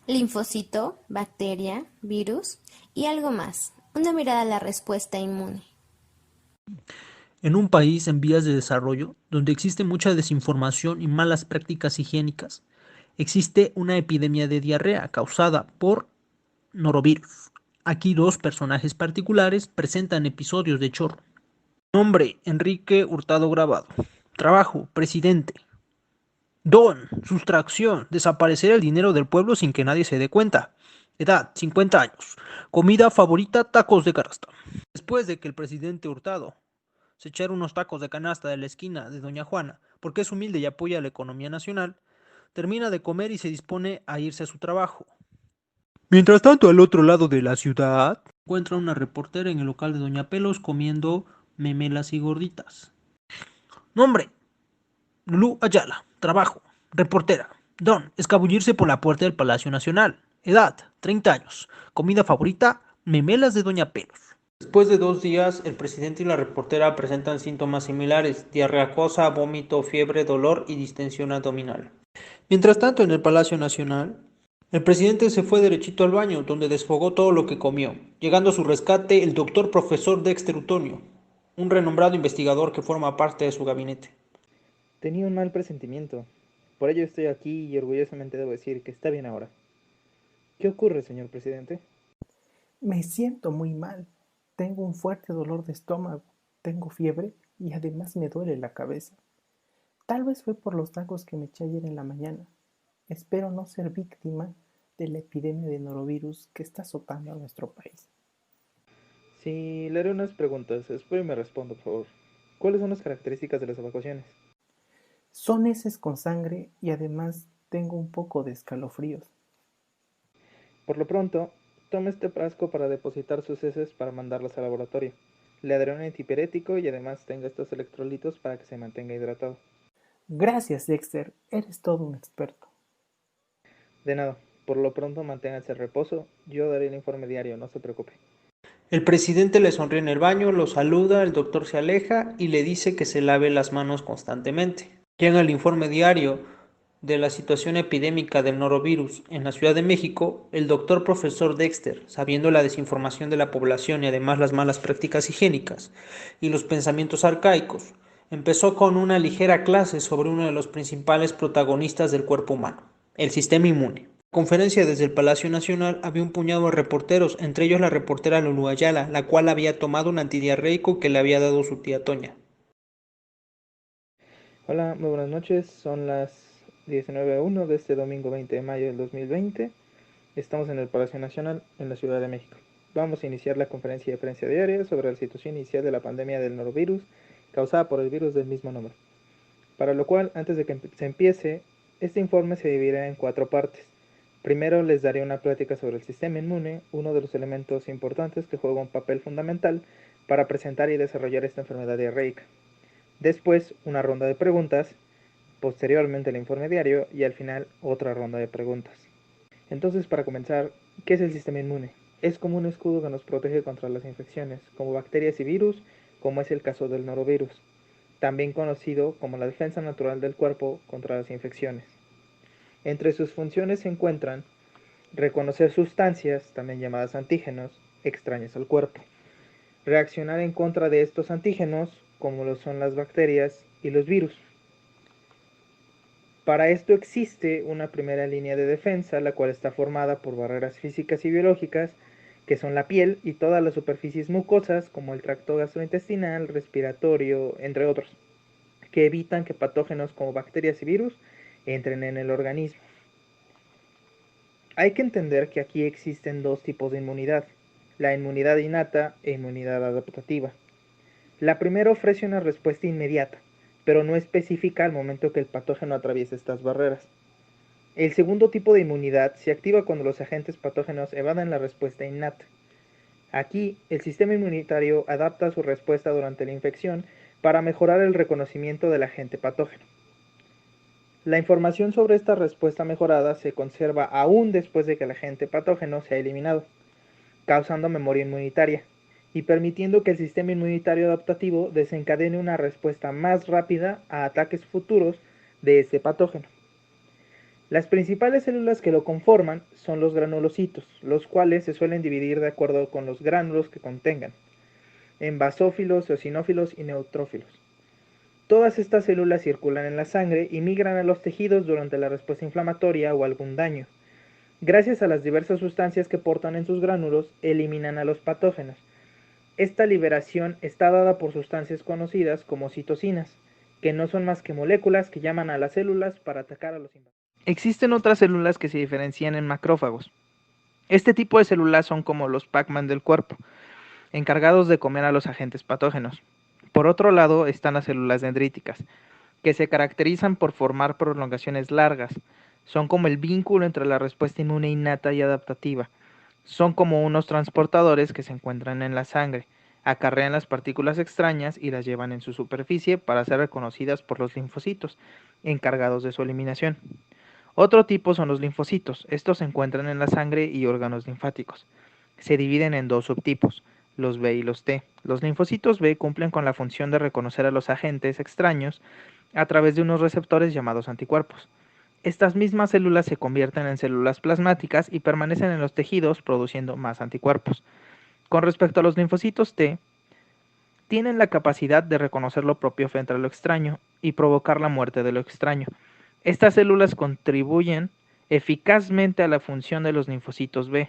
Linfocito, bacteria, virus y algo más. Una mirada a la respuesta inmune. En un país en vías de desarrollo, donde existe mucha desinformación y malas prácticas higiénicas, existe una epidemia de diarrea causada por norovirus. Aquí dos personajes particulares presentan episodios de chorro. Nombre: Enrique Hurtado Grabado. Trabajo: presidente. Don: sustracción: desaparecer el dinero del pueblo sin que nadie se dé cuenta. Edad: 50 años. Comida favorita: tacos de canasta. Después de que el presidente Hurtado se echara unos tacos de canasta de la esquina de Doña Juana, porque es humilde y apoya la economía nacional, termina de comer y se dispone a irse a su trabajo. Mientras tanto, al otro lado de la ciudad, encuentra una reportera en el local de Doña Pelos comiendo memelas y gorditas. Nombre: Lulú Ayala. Trabajo: reportera. Don: escabullirse por la puerta del Palacio Nacional. Edad: 30 años. Comida favorita: memelas de Doña Pelos. Después de 2 días, el presidente y la reportera presentan síntomas similares: diarrea acuosa, vómito, fiebre, dolor y distensión abdominal. Mientras tanto, en el Palacio Nacional, el presidente se fue derechito al baño, donde desfogó todo lo que comió, llegando a su rescate el doctor profesor Dexter Utonio, un renombrado investigador que forma parte de su gabinete. Tenía un mal presentimiento. Por ello estoy aquí y orgullosamente debo decir que está bien ahora. ¿Qué ocurre, señor presidente? Me siento muy mal. Tengo un fuerte dolor de estómago, tengo fiebre y además me duele la cabeza. Tal vez fue por los tacos que me eché ayer en la mañana. Espero no ser víctima de la epidemia de norovirus que está azotando a nuestro país. Sí, le haré unas preguntas. Espero y me responda, por favor. ¿Cuáles son las características de las evacuaciones? Son heces con sangre y además tengo un poco de escalofríos. Por lo pronto, tome este frasco para depositar sus heces para mandarlas al laboratorio. Le daré un antipirético y además tenga estos electrolitos para que se mantenga hidratado. Gracias, Dexter. Eres todo un experto. De nada, por lo pronto manténgase en reposo. Yo daré el informe diario, no se preocupe. El presidente le sonríe en el baño, lo saluda, el doctor se aleja y le dice que se lave las manos constantemente. Llega el informe diario de la situación epidémica del norovirus en la Ciudad de México. El doctor profesor Dexter, sabiendo la desinformación de la población y además las malas prácticas higiénicas y los pensamientos arcaicos, empezó con una ligera clase sobre uno de los principales protagonistas del cuerpo humano: el sistema inmune. Conferencia desde el Palacio Nacional había un puñado de reporteros, entre ellos la reportera Lulu Ayala, la cual había tomado un antidiarreico que le había dado su tía Toña. Hola, muy buenas noches. Son las 19:01 de este domingo 20 de mayo del 2020. Estamos en el Palacio Nacional, en la Ciudad de México. Vamos a iniciar la conferencia de prensa diaria sobre la situación inicial de la pandemia del norovirus causada por el virus del mismo nombre. Para lo cual, antes de que se empiece, este informe se dividirá en 4 partes. Primero les daré una plática sobre el sistema inmune, uno de los elementos importantes que juega un papel fundamental para presentar y desarrollar esta enfermedad diarreica. Después, una ronda de preguntas, posteriormente el informe diario y al final otra ronda de preguntas. Entonces, para comenzar, ¿qué es el sistema inmune? Es como un escudo que nos protege contra las infecciones, como bacterias y virus, como es el caso del norovirus, también conocido como la defensa natural del cuerpo contra las infecciones. Entre sus funciones se encuentran reconocer sustancias, también llamadas antígenos, extrañas al cuerpo, reaccionar en contra de estos antígenos, como lo son las bacterias y los virus. Para esto existe una primera línea de defensa, la cual está formada por barreras físicas y biológicas, que son la piel y todas las superficies mucosas, como el tracto gastrointestinal, respiratorio, entre otros, que evitan que patógenos como bacterias y virus entren en el organismo. Hay que entender que aquí existen dos tipos de inmunidad: la inmunidad innata e inmunidad adaptativa. La primera ofrece una respuesta inmediata, pero no específica al momento que el patógeno atraviesa estas barreras. El segundo tipo de inmunidad se activa cuando los agentes patógenos evaden la respuesta innata. Aquí, el sistema inmunitario adapta su respuesta durante la infección para mejorar el reconocimiento del agente patógeno. La información sobre esta respuesta mejorada se conserva aún después de que el agente patógeno se ha eliminado, causando memoria inmunitaria y permitiendo que el sistema inmunitario adaptativo desencadene una respuesta más rápida a ataques futuros de este patógeno. Las principales células que lo conforman son los granulocitos, los cuales se suelen dividir de acuerdo con los gránulos que contengan, en basófilos, eosinófilos y neutrófilos. Todas estas células circulan en la sangre y migran a los tejidos durante la respuesta inflamatoria o algún daño. Gracias a las diversas sustancias que portan en sus gránulos, eliminan a los patógenos. Esta liberación está dada por sustancias conocidas como citocinas, que no son más que moléculas que llaman a las células para atacar a los invasores. Existen otras células que se diferencian en macrófagos. Este tipo de células son como los Pac-Man del cuerpo, encargados de comer a los agentes patógenos. Por otro lado están las células dendríticas, que se caracterizan por formar prolongaciones largas. Son como el vínculo entre la respuesta inmune innata y adaptativa. Son como unos transportadores que se encuentran en la sangre, acarrean las partículas extrañas y las llevan en su superficie para ser reconocidas por los linfocitos, encargados de su eliminación. Otro tipo son los linfocitos. Estos se encuentran en la sangre y órganos linfáticos. Se dividen en dos subtipos, los B y los T. Los linfocitos B cumplen con la función de reconocer a los agentes extraños a través de unos receptores llamados anticuerpos. Estas mismas células se convierten en células plasmáticas y permanecen en los tejidos produciendo más anticuerpos. Con respecto a los linfocitos T, tienen la capacidad de reconocer lo propio frente a lo extraño y provocar la muerte de lo extraño. Estas células contribuyen eficazmente a la función de los linfocitos B.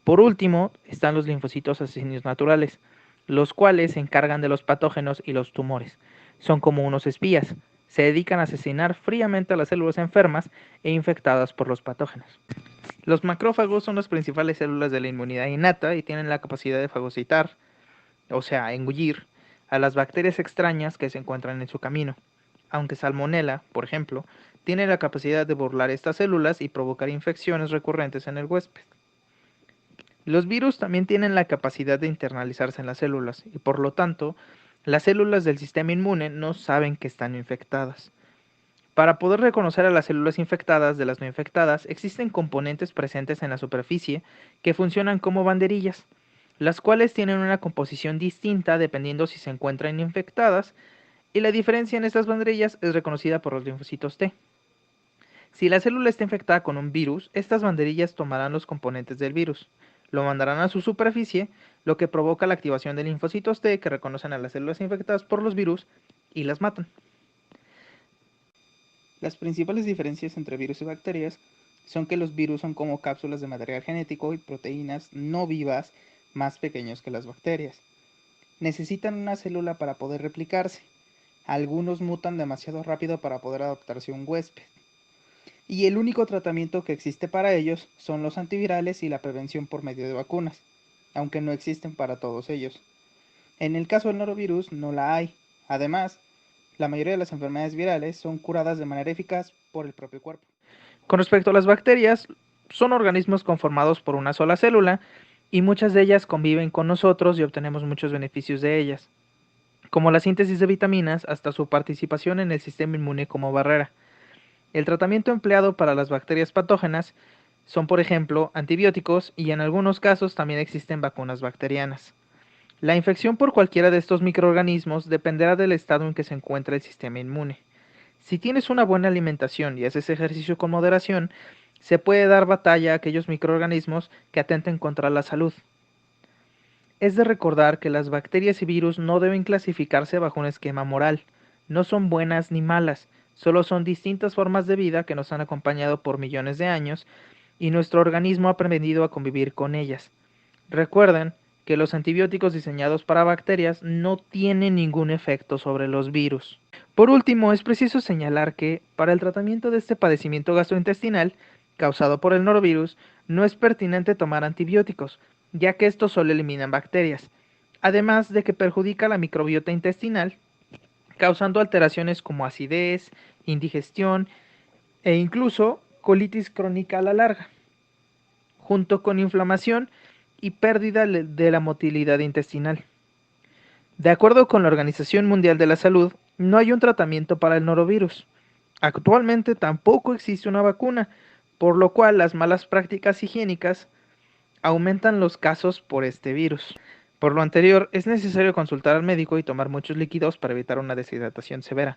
Por último, están los linfocitos asesinos naturales, los cuales se encargan de los patógenos y los tumores. Son como unos espías. Se dedican a asesinar fríamente a las células enfermas e infectadas por los patógenos. Los macrófagos son las principales células de la inmunidad innata y tienen la capacidad de fagocitar, o sea, engullir, a las bacterias extrañas que se encuentran en su camino. Aunque Salmonella, por ejemplo, tiene la capacidad de burlar estas células y provocar infecciones recurrentes en el huésped. Los virus también tienen la capacidad de internalizarse en las células y por lo tanto, las células del sistema inmune no saben que están infectadas. Para poder reconocer a las células infectadas de las no infectadas, existen componentes presentes en la superficie que funcionan como banderillas, las cuales tienen una composición distinta dependiendo si se encuentran infectadas, y la diferencia en estas banderillas es reconocida por los linfocitos T. Si la célula está infectada con un virus, estas banderillas tomarán los componentes del virus, lo mandarán a su superficie, lo que provoca la activación de linfocitos T que reconocen a las células infectadas por los virus y las matan. Las principales diferencias entre virus y bacterias son que los virus son como cápsulas de material genético y proteínas no vivas más pequeños que las bacterias. Necesitan una célula para poder replicarse. Algunos mutan demasiado rápido para poder adaptarse a un huésped. Y el único tratamiento que existe para ellos son los antivirales y la prevención por medio de vacunas, aunque no existen para todos ellos. En el caso del norovirus no la hay. Además, la mayoría de las enfermedades virales son curadas de manera eficaz por el propio cuerpo. Con respecto a las bacterias, son organismos conformados por una sola célula y muchas de ellas conviven con nosotros y obtenemos muchos beneficios de ellas, como la síntesis de vitaminas hasta su participación en el sistema inmune como barrera. El tratamiento empleado para las bacterias patógenas son, por ejemplo, antibióticos y en algunos casos también existen vacunas bacterianas. La infección por cualquiera de estos microorganismos dependerá del estado en que se encuentra el sistema inmune. Si tienes una buena alimentación y haces ejercicio con moderación, se puede dar batalla a aquellos microorganismos que atenten contra la salud. Es de recordar que las bacterias y virus no deben clasificarse bajo un esquema moral. No son buenas ni malas, solo son distintas formas de vida que nos han acompañado por millones de años y nuestro organismo ha aprendido a convivir con ellas. Recuerden que los antibióticos diseñados para bacterias no tienen ningún efecto sobre los virus. Por último, es preciso señalar que, para el tratamiento de este padecimiento gastrointestinal, causado por el norovirus, no es pertinente tomar antibióticos, ya que estos solo eliminan bacterias, además de que perjudica la microbiota intestinal, causando alteraciones como acidez, indigestión e incluso colitis crónica a la larga, junto con inflamación y pérdida de la motilidad intestinal. De acuerdo con la Organización Mundial de la Salud, no hay un tratamiento para el norovirus. Actualmente tampoco existe una vacuna, por lo cual las malas prácticas higiénicas aumentan los casos por este virus. Por lo anterior, es necesario consultar al médico y tomar muchos líquidos para evitar una deshidratación severa.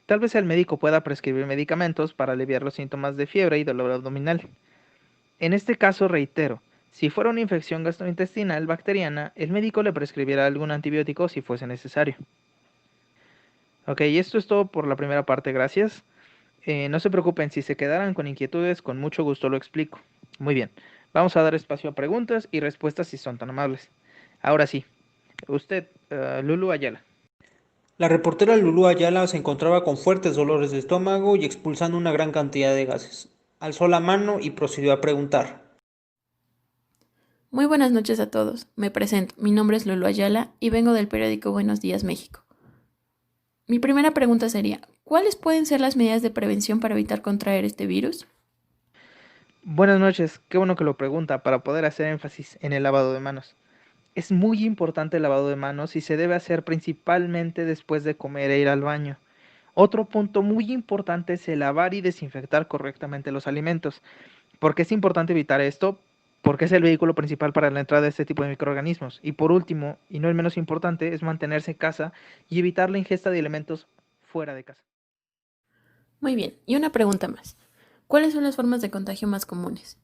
Tal vez el médico pueda prescribir medicamentos para aliviar los síntomas de fiebre y dolor abdominal. En este caso, reitero, si fuera una infección gastrointestinal bacteriana, el médico le prescribirá algún antibiótico si fuese necesario. Ok, esto es todo por la primera parte, gracias. No se preocupen, si se quedaran con inquietudes, con mucho gusto lo explico. Muy bien, vamos a dar espacio a preguntas y respuestas si son tan amables. Ahora sí, usted, Lulu Ayala. La reportera Lulú Ayala se encontraba con fuertes dolores de estómago y expulsando una gran cantidad de gases. Alzó la mano y procedió a preguntar. Muy buenas noches a todos. Me presento. Mi nombre es Lulu Ayala y vengo del periódico Buenos Días México. Mi primera pregunta sería, ¿cuáles pueden ser las medidas de prevención para evitar contraer este virus? Buenas noches, qué bueno que lo pregunta para poder hacer énfasis en el lavado de manos. Es muy importante el lavado de manos y se debe hacer principalmente después de comer e ir al baño. Otro punto muy importante es el lavar y desinfectar correctamente los alimentos. ¿Por qué es importante evitar esto? Porque es el vehículo principal para la entrada de este tipo de microorganismos. Y por último, y no el menos importante, es mantenerse en casa y evitar la ingesta de alimentos fuera de casa. Muy bien, y una pregunta más. ¿Cuáles son las formas de contagio más comunes?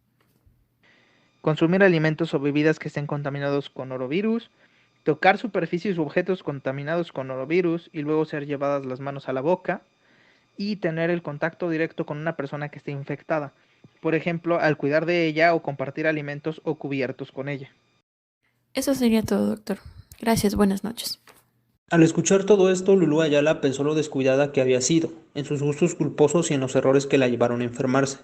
Consumir alimentos o bebidas que estén contaminados con norovirus, tocar superficies u objetos contaminados con norovirus y luego ser llevadas las manos a la boca y tener el contacto directo con una persona que esté infectada, por ejemplo, al cuidar de ella o compartir alimentos o cubiertos con ella. Eso sería todo, doctor. Gracias, buenas noches. Al escuchar todo esto, Lulú Ayala pensó lo descuidada que había sido, en sus gustos culposos y en los errores que la llevaron a enfermarse.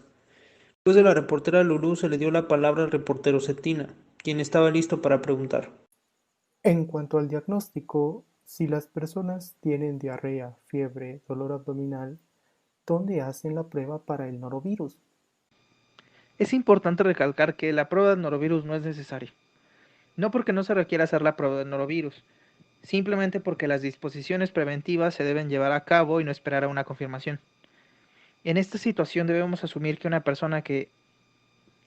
Después de la reportera Lulú se le dio la palabra al reportero Cetina, quien estaba listo para preguntar. En cuanto al diagnóstico, si las personas tienen diarrea, fiebre, dolor abdominal, ¿dónde hacen la prueba para el norovirus? Es importante recalcar que la prueba de norovirus no es necesaria. No porque no se requiera hacer la prueba de norovirus, simplemente porque las disposiciones preventivas se deben llevar a cabo y no esperar a una confirmación. En esta situación debemos asumir que una persona que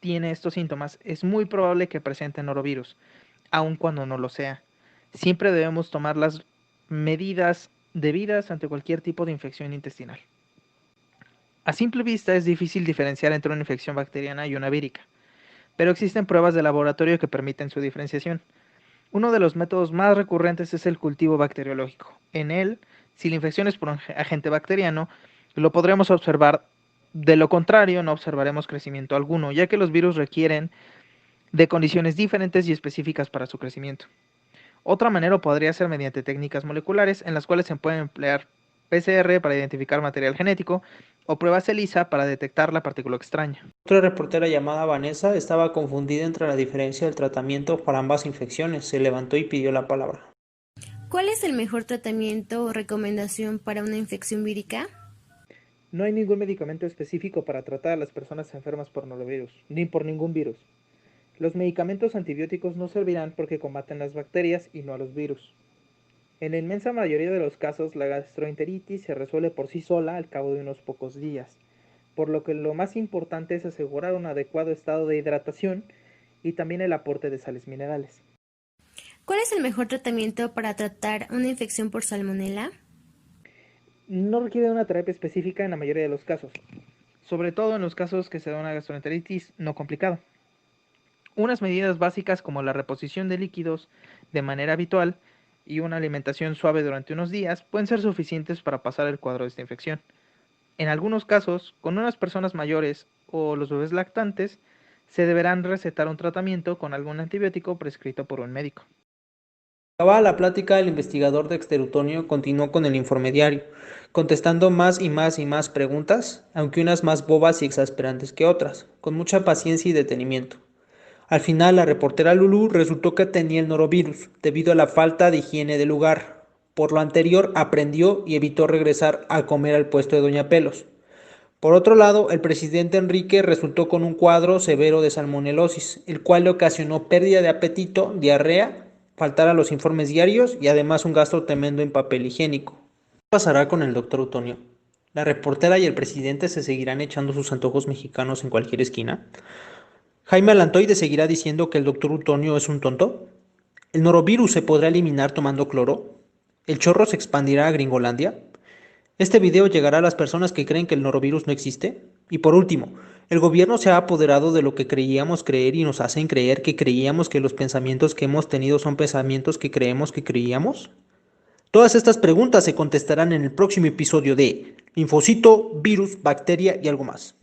tiene estos síntomas es muy probable que presente norovirus, aun cuando no lo sea. Siempre debemos tomar las medidas debidas ante cualquier tipo de infección intestinal. A simple vista es difícil diferenciar entre una infección bacteriana y una vírica, pero existen pruebas de laboratorio que permiten su diferenciación. Uno de los métodos más recurrentes es el cultivo bacteriológico. En él, si la infección es por un agente bacteriano, lo podremos observar. De lo contrario, no observaremos crecimiento alguno, ya que los virus requieren de condiciones diferentes y específicas para su crecimiento. Otra manera podría ser mediante técnicas moleculares, en las cuales se puede emplear PCR para identificar material genético o pruebas ELISA para detectar la partícula extraña. Otra reportera llamada Vanessa estaba confundida entre la diferencia del tratamiento para ambas infecciones. Se levantó y pidió la palabra. ¿Cuál es el mejor tratamiento o recomendación para una infección vírica? No hay ningún medicamento específico para tratar a las personas enfermas por norovirus, ni por ningún virus. Los medicamentos antibióticos no servirán porque combaten las bacterias y no a los virus. En la inmensa mayoría de los casos, la gastroenteritis se resuelve por sí sola al cabo de unos pocos días, por lo que lo más importante es asegurar un adecuado estado de hidratación y también el aporte de sales minerales. ¿Cuál es el mejor tratamiento para tratar una infección por salmonela? No requiere una terapia específica en la mayoría de los casos, sobre todo en los casos que se da una gastroenteritis no complicada. Unas medidas básicas como la reposición de líquidos de manera habitual y una alimentación suave durante unos días pueden ser suficientes para pasar el cuadro de esta infección. En algunos casos, con unas personas mayores o los bebés lactantes, se deberán recetar un tratamiento con algún antibiótico prescrito por un médico. Acabada la plática, el investigador de Dexter continuó con el informe diario, contestando más y más y más preguntas, aunque unas más bobas y exasperantes que otras, con mucha paciencia y detenimiento. Al final, la reportera Lulú resultó que tenía el norovirus, debido a la falta de higiene del lugar. Por lo anterior, aprendió y evitó regresar a comer al puesto de Doña Pelos. Por otro lado, el presidente Enrique resultó con un cuadro severo de salmonelosis, el cual le ocasionó pérdida de apetito, diarrea, faltar a los informes diarios y además un gasto tremendo en papel higiénico. ¿Qué pasará con el doctor Utonio? ¿La reportera y el presidente se seguirán echando sus antojos mexicanos en cualquier esquina? ¿Jaime Alantoide seguirá diciendo que el doctor Utonio es un tonto? ¿El norovirus se podrá eliminar tomando cloro? ¿El chorro se expandirá a Gringolandia? Este video llegará a las personas que creen que el norovirus no existe. Y por último, ¿el gobierno se ha apoderado de lo que creíamos creer y nos hacen creer que creíamos que los pensamientos que hemos tenido son pensamientos que creemos que creíamos? Todas estas preguntas se contestarán en el próximo episodio de Linfocito, virus, bacteria y algo más.